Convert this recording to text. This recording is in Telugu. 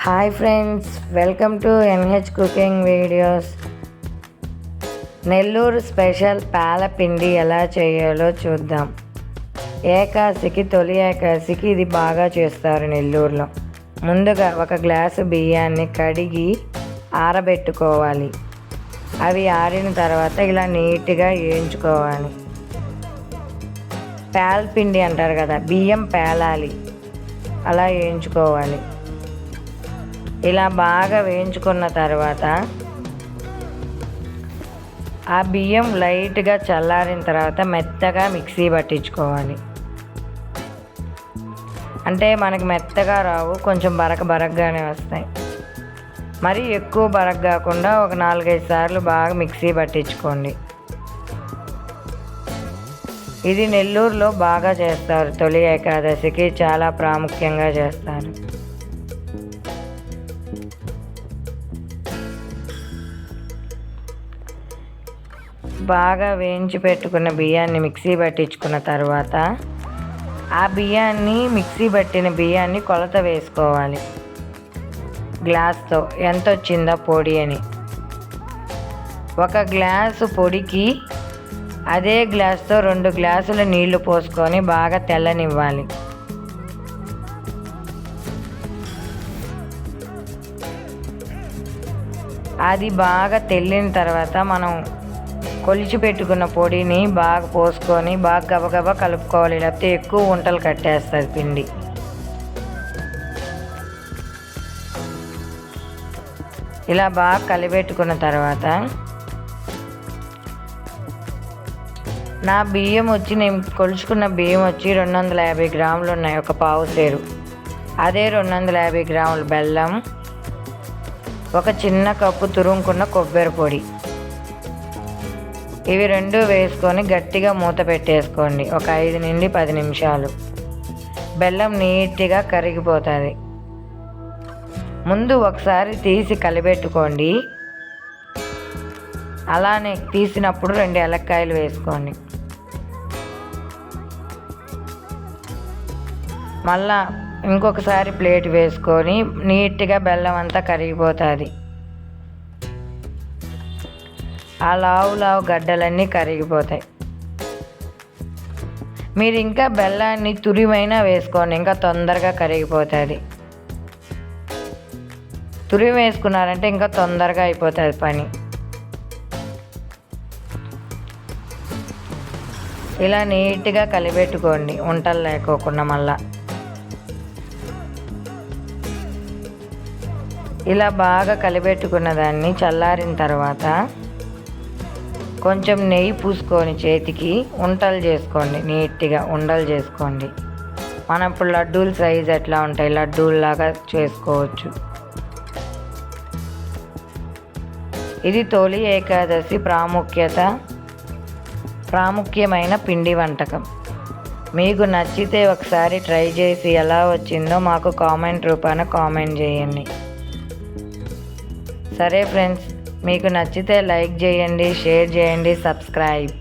Hi friends, welcome to NH cooking videos. Nellore special పాలపిండి ఎలా చేయాలో చూద్దాం. తొలి ఏకాదశికి ఇది బాగా చేస్తారు నెల్లూరులో. ముందుగా ఒక గ్లాసు బియ్యాన్ని కడిగి ఆరబెట్టుకోవాలి. అవి ఆరిన తర్వాత ఇలా నీట్గా వేయించుకోవాలి. పాలపిండి అంటారు కదా, బియ్యం పేలాలి, అలా వేయించుకోవాలి. ఇలా బాగా వేయించుకున్న తర్వాత ఆ బియ్యం లైట్గా చల్లారిన తర్వాత మెత్తగా మిక్సీ పట్టించుకోవాలి. అంటే మనకి మెత్తగా రావు, కొంచెం బరకగానే వస్తాయి. మరి ఎక్కువ బరక కాకుండా ఒక 4-5 సార్లు బాగా మిక్సీ పట్టించుకోండి. ఇది నెల్లూరులో బాగా చేస్తారు. తొలి ఏకాదశికి చాలా ప్రాముఖ్యంగా చేస్తారు. బాగా వేయించి పెట్టుకున్న బియ్యాన్ని మిక్సీ పట్టించుకున్న తర్వాత ఆ బియ్యాన్ని మిక్సీ పట్టిన బియ్యాన్ని కొలత వేసుకోవాలి. గ్లాస్తో ఎంత వచ్చిందో పొడి అని. ఒక గ్లాసు పొడికి అదే గ్లాస్తో 2 గ్లాసుల నీళ్లు పోసుకొని బాగా తెల్లనివ్వాలి. అది బాగా తెల్లిన తర్వాత మనం కొలిచి పెట్టుకున్న పొడిని బాగా పోసుకొని బాగా గబగబా కలుపుకోవాలి, లేకపోతే ఎక్కువ వంటలు కట్టేస్తుంది పిండి. ఇలా బాగా కలిపెట్టుకున్న తర్వాత నా బియ్యం వచ్చి, నేను కొలుచుకున్న బియ్యం వచ్చి 250 గ్రాములు ఉన్నాయి, ఒక పావు సేరు. అదే 250 గ్రాములు బెల్లం, ఒక చిన్న కప్పు తురుముకున్న కొబ్బరి పొడి, ఇవి 2 వేసుకొని గట్టిగా మూత పెట్టేసుకోండి. ఒక 5 నుండి 10 నిమిషాలు. బెల్లం నీట్గా కరిగిపోతుంది. ముందు ఒకసారి తీసి కలిపెట్టుకోండి. అలానే తీసినప్పుడు 2 ఏలక్కాయలు వేసుకోండి. మళ్ళా ఇంకొకసారి ప్లేట్ వేసుకొని నీట్గా బెల్లం అంతా కరిగిపోతుంది. ఆ లావు గడ్డలన్నీ కరిగిపోతాయి. మీరు ఇంకా బెల్లాన్ని తురిమైనా వేసుకోండి, ఇంకా తొందరగా కరిగిపోతుంది. తురిమి వేసుకున్నారంటే ఇంకా తొందరగా అయిపోతుంది పని. ఇలా నీట్గా కలిపెట్టుకోండి, వంటలు లేకోకుండా. మళ్ళా ఇలా బాగా కలిపెట్టుకున్న దాన్ని చల్లారిన తర్వాత కొంచెం నెయ్యి పూసుకొని చేతికి ఉండలు చేసుకోండి. నీట్గా ఉండలు చేసుకోండి. మనం ఇప్పుడు లడ్డూల సైజు ఎట్లా ఉంటాయి, లడ్డూల్లాగా చేసుకోవచ్చు. ఇది తొలి ఏకాదశి ప్రాముఖ్యమైన పిండి వంటకం. మీకు నచ్చితే ఒకసారి ట్రై చేసి ఎలా వచ్చిందో మాకు కామెంట్ రూపాన కామెంట్ చేయండి. సరే ఫ్రెండ్స్, మీకు నచ్చితే లైక్ చేయండి, షేర్ చేయండి, సబ్స్క్రైబ్.